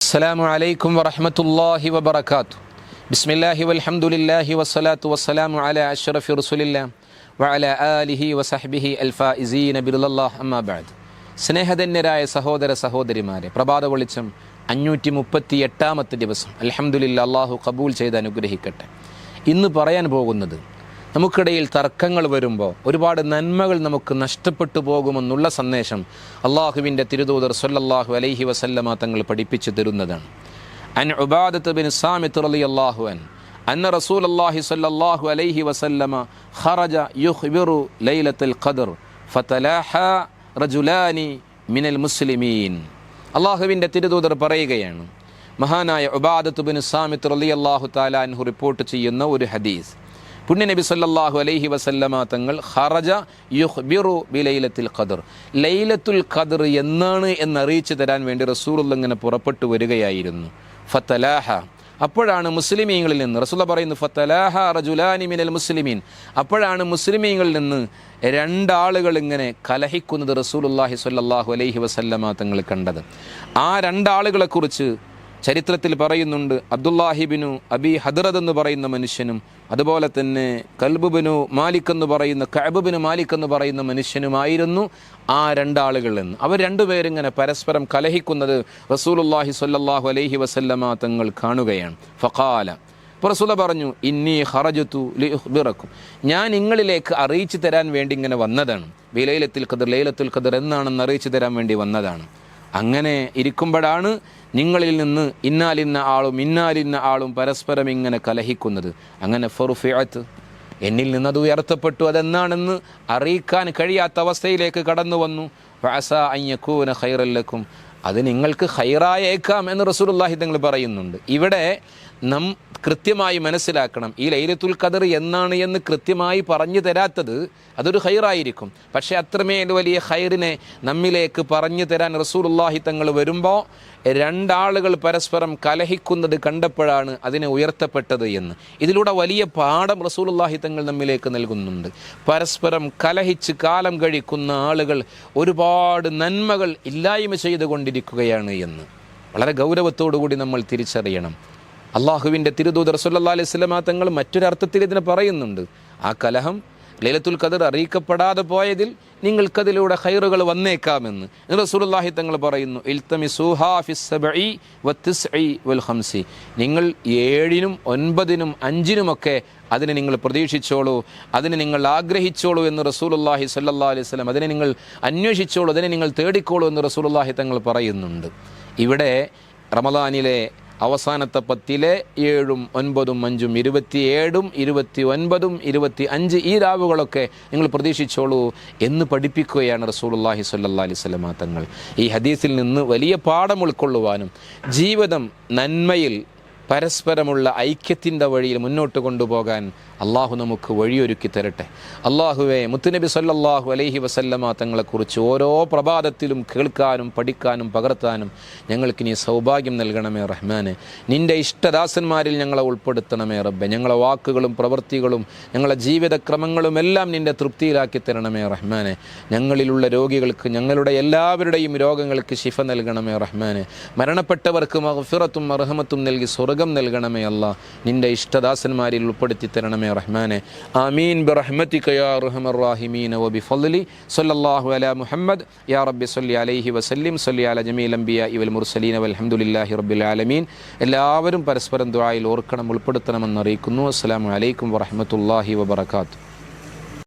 അസ്സലാമു അലൈക്കും വറഹ്മത്തുള്ളാഹി വബറകാതുഹു. ബിസ്മില്ലാഹി വൽഹംദുലില്ലാഹി വസ്സലാത്തു വസ്സലാമു അലാ അഷ്റഫി റസൂലില്ലാഹി വഅലാ ആലിഹി വസഹ്ബിഹി അൽഫായിസീന ബിറളില്ലാഹി അമ്മാ ബഅദ്. സ്നേഹധന്യരായ സഹോദര സഹോദരിമാരെ, പ്രഭാത വെളിച്ചം 538ാമത്തെ ദിവസം. അൽഹംദുലില്ലാഹ്, അല്ലാഹു ഖബൂൽ ചെയ്ത് അനുഗ്രഹിക്കട്ടെ. ഇന്ന് പറയാൻ പോകുന്നത്, നമുക്കിടയിൽ തർക്കങ്ങൾ വരുമ്പോൾ ഒരുപാട് നന്മകൾ നമുക്ക് നഷ്ടപ്പെട്ടു പോകുമെന്നുള്ള സന്ദേശം അള്ളാഹുവിൻ്റെ തിരുദൂതർ സ്വല്ലല്ലാഹു അലൈഹി വസല്ലമ തങ്ങൾ പഠിപ്പിച്ചു തരുന്നതാണ്. അൻ ഉബാദത്ത് ബിൻ സാമിത്ത് റളിയല്ലാഹു അൻഹു അന്ന റസൂലുള്ളാഹി സ്വല്ലല്ലാഹു അലൈഹി വസല്ലമ ഖറജ യുഖ്ബിറു ലൈലത്തുൽ ഖദ്ർ ഫതലാഹ റജുലാനി മിനൽ മുസ്ലിമീൻ. അള്ളാഹുവിൻ്റെ തിരുദൂതർ പറയുകയാണ്, മഹാനായ ഉബാദത്ത് ബിൻ സാമിത്ത് റളിയല്ലാഹു തആല അൻഹു റിപ്പോർട്ട് ചെയ്യുന്ന ഒരു ഹദീസ്. പുണ്യനബി സല്ലല്ലാഹു അലൈഹി വസല്ലമ തങ്ങൾ ഖറജ യുഖ്ബിറു ബിലൈലത്തുൽ ഖദ്ർ, ലൈലത്തുൽ ഖദ്ർ എന്നാണ് എന്നറിയിച്ചു തരാൻ വേണ്ടി റസൂലുള്ളാഹി ഇങ്ങനെ പുറപ്പെട്ടു വരികയായിരുന്നു. ഫതലാഹ, അപ്പോഴാണ് മുസ്ലിമീങ്ങളിൽ നിന്ന്, റസൂലുള്ളാഹി പറയുന്നു, ഫതലാഹ റജുലാനി മിനൽ മുസ്ലിമീൻ, അപ്പോഴാണ് മുസ്ലിമീങ്ങളിൽ നിന്ന് രണ്ടാളുകൾ ഇങ്ങനെ കലഹിക്കുന്നത് റസൂലുള്ളാഹി സ്വല്ലല്ലാഹു അലൈഹി വസല്ലമ തങ്ങൾ കണ്ടത്. ആ രണ്ടാളുകളെക്കുറിച്ച് ചരിത്രത്തിൽ പറയുന്നുണ്ട്. അബ്ദുല്ലാഹിബിനു അബി ഹദ്റദ് എന്ന് പറയുന്ന മനുഷ്യനും അതുപോലെ തന്നെ കൽബുബിനു മാലിക് എന്ന് പറയുന്ന കഅബുബിനു മാലിക് എന്ന് പറയുന്ന മനുഷ്യനുമായിരുന്നു ആ രണ്ടാളുകൾ എന്ന്. അവർ രണ്ടുപേരിങ്ങനെ പരസ്പരം കലഹിക്കുന്നത് റസൂലുള്ളാഹി സ്വല്ലല്ലാഹു അലൈഹി വസല്ലമ തങ്ങൾ കാണുകയാണ്. ഫഖാല, അപ്പോൾ റസൂലുള്ളാഹി പറഞ്ഞു, ഇന്നി ഖറജതു ലിഉഖ്ബിറക്കും, ഞാൻ നിങ്ങളിലേക്ക് അറിയിച്ചു തരാൻ വേണ്ടി ഇങ്ങനെ വന്നതാണ്. ബിലൈലത്തുൽ ഖദ്ർ, ലൈലത്തുൽ ഖദ്ർ എന്നാണെന്ന് അറിയിച്ചു തരാൻ വേണ്ടി വന്നതാണ്. അങ്ങനെ ഇരിക്കുമ്പോഴാണ് നിങ്ങളിൽ നിന്ന് ഇന്നാലിന്ന ആളും പരസ്പരം ഇങ്ങനെ കലഹിക്കുന്നത്. അങ്ങനെ ഫറുഫിഅത്ത്, എന്നിൽ നിന്നത് ഉയർത്തപ്പെട്ടു, അതെന്നാണെന്ന് അറിയിക്കാൻ കഴിയാത്ത അവസ്ഥയിലേക്ക് കടന്നു വന്നു. ഫഅസാ അൻ യകൂന ഖൈറൻ ലക്കും, അത് നിങ്ങൾക്ക് ഖൈറായേക്കാം എന്ന് റസൂലുള്ളാഹി തങ്ങൾ പറയുന്നുണ്ട്. ഇവിടെ നാം കൃത്യമായി മനസ്സിലാക്കണം, ഈ ലൈലത്തുൽ ഖദ്ർ എന്നാണ് എന്ന് കൃത്യമായി പറഞ്ഞു തരാത്തത് അതൊരു ഖൈറായിരിക്കും. പക്ഷേ അത്രമേൽ വലിയ ഖൈറിനെ നമ്മിലേക്ക് പറഞ്ഞു തരാൻ റസൂലുള്ളാഹി തങ്ങൾ വരുമ്പോൾ രണ്ടാളുകൾ പരസ്പരം കലഹിക്കുന്നത് കണ്ടപ്പോഴാണ് അതിനെ ഉയർത്തപ്പെട്ടത് എന്ന്. ഇതിലൂടെ വലിയ പാഠം റസൂലുള്ളാഹി തങ്ങൾ നമ്മിലേക്ക് നൽകുന്നുണ്ട്. പരസ്പരം കലഹിച്ച് കാലം കഴിക്കുന്ന ആളുകൾ ഒരുപാട് നന്മകൾ ഇല്ലായ്മ ചെയ്തുകൊണ്ടിരിക്കുകയാണ് എന്ന് വളരെ ഗൗരവത്തോടുകൂടി നമ്മൾ തിരിച്ചറിയണം. അള്ളാഹുവിൻ്റെ തിരുദൂതർ സ്വല്ലല്ലാഹു അലൈഹി വസല്ലമ തങ്ങൾ മറ്റൊരർത്ഥത്തിൽ ഇതിനെ പറയുന്നുണ്ട്. ആ കലഹം ലൈലത്തുൽ ഖദ്ർ അറിയിക്കപ്പെടാതെ പോയതിൽ നിങ്ങൾക്കതിലൂടെ ഖൈറുകൾ വന്നേക്കാമെന്ന് റസൂലുള്ളാഹി തങ്ങൾ പറയുന്നു. ഇൽതമിസൂഹാ ഫിസ്സബഇ വത്തിസ്ഇ വൽ ഖംസി, നിങ്ങൾ 7-നും 9-നും 5-നുമൊക്കെ അതിനെ നിങ്ങൾ പ്രതീക്ഷിച്ചോളൂ, അതിനെ നിങ്ങൾ ആഗ്രഹിച്ചോളൂ എന്ന് റസൂലുള്ളാഹി സ്വല്ലല്ലാഹു അലൈഹി വസല്ലം, അതിനെ നിങ്ങൾ അന്വേഷിച്ചോളൂ, അതിനെ നിങ്ങൾ തേടിക്കോളൂ എന്ന് റസൂലുള്ളാഹി തങ്ങൾ പറയുന്നുണ്ട്. ഇവിടെ റമദാനിലെ അവസാനത്തെ 10-ലെ 7-ഉം 9-ഉം 5-ഉം 27-ഉം 29-ഉം 25 ഈ രാവുകളൊക്കെ നിങ്ങൾ പ്രതീക്ഷിച്ചോളൂ എന്ന് പഠിപ്പിക്കുകയാണ് റസൂലുള്ളാഹി സ്വല്ലല്ലാഹു അലൈഹി വസല്ലം തങ്ങൾ. ഈ ഹദീസിൽ നിന്ന് വലിയ പാഠം ഉൾക്കൊള്ളുവാനും ജീവിതം നന്മയിൽ പരസ്പരമുള്ള ഐക്യത്തിൻ്റെ വഴിയിൽ മുന്നോട്ട് കൊണ്ടുപോകാൻ അള്ളാഹു നമുക്ക് വഴിയൊരുക്കി തരട്ടെ. അള്ളാഹുവെ, മുത്തുനബി സല്ലല്ലാഹു അലൈഹി വസല്ലമ തങ്ങളെക്കുറിച്ച് ഓരോ പ്രഭാതത്തിലും കേൾക്കാനും പഠിക്കാനും പകർത്താനും ഞങ്ങൾക്ക് നീ സൗഭാഗ്യം നൽകണമേ റഹ്മാനെ. നിൻ്റെ ഇഷ്ടദാസന്മാരിൽ ഞങ്ങളെ ഉൾപ്പെടുത്തണമേ റബ്ബെ. ഞങ്ങളെ വാക്കുകളും പ്രവൃത്തികളും ഞങ്ങളെ ജീവിതക്രമങ്ങളും എല്ലാം നിൻ്റെ തൃപ്തിയിലാക്കി തരണമേ റഹ്മാനെ. ഞങ്ങളിലുള്ള രോഗികൾക്ക്, ഞങ്ങളുടെ എല്ലാവരുടെയും രോഗങ്ങൾക്ക് ശിഫ നൽകണമേ റഹ്മാനെ. മരണപ്പെട്ടവർക്ക് മഗ്ഫിറത്തും മർഹമത്തും നൽകി സ്വർഗ്ഗം നൽകണമേ അല്ലാ. നിൻ്റെ ഇഷ്ടദാസന്മാരിൽ ഉൾപ്പെടുത്തി തരണമേ റഹ്മാനെ. ആമീൻ ബിറഹ്മതിക യാ അർഹമർ റഹീമീൻ വബിഫദ്ലി സല്ലല്ലാഹു അലാ മുഹമ്മദ് യാ റബ്ബി സ്വല്ലി അലൈഹി വസല്ലിം സ്വല്ലി അലാ ജമീൽ അംബിയാഇ വൽ മുർസലീൻ വൽഹംദുലില്ലാഹി റബ്ബിൽ ആലമീൻ. എല്ലാവരും പരസ്പരം ദുആയിൽ ഓർക്കണം, ഉൾപ്പെടുത്തണമെന്ന് അറിയിക്കുന്നു. അസ്സലാമു അലൈക്കും വറഹ്മത്തുള്ളാഹി വബറകാതുഹു.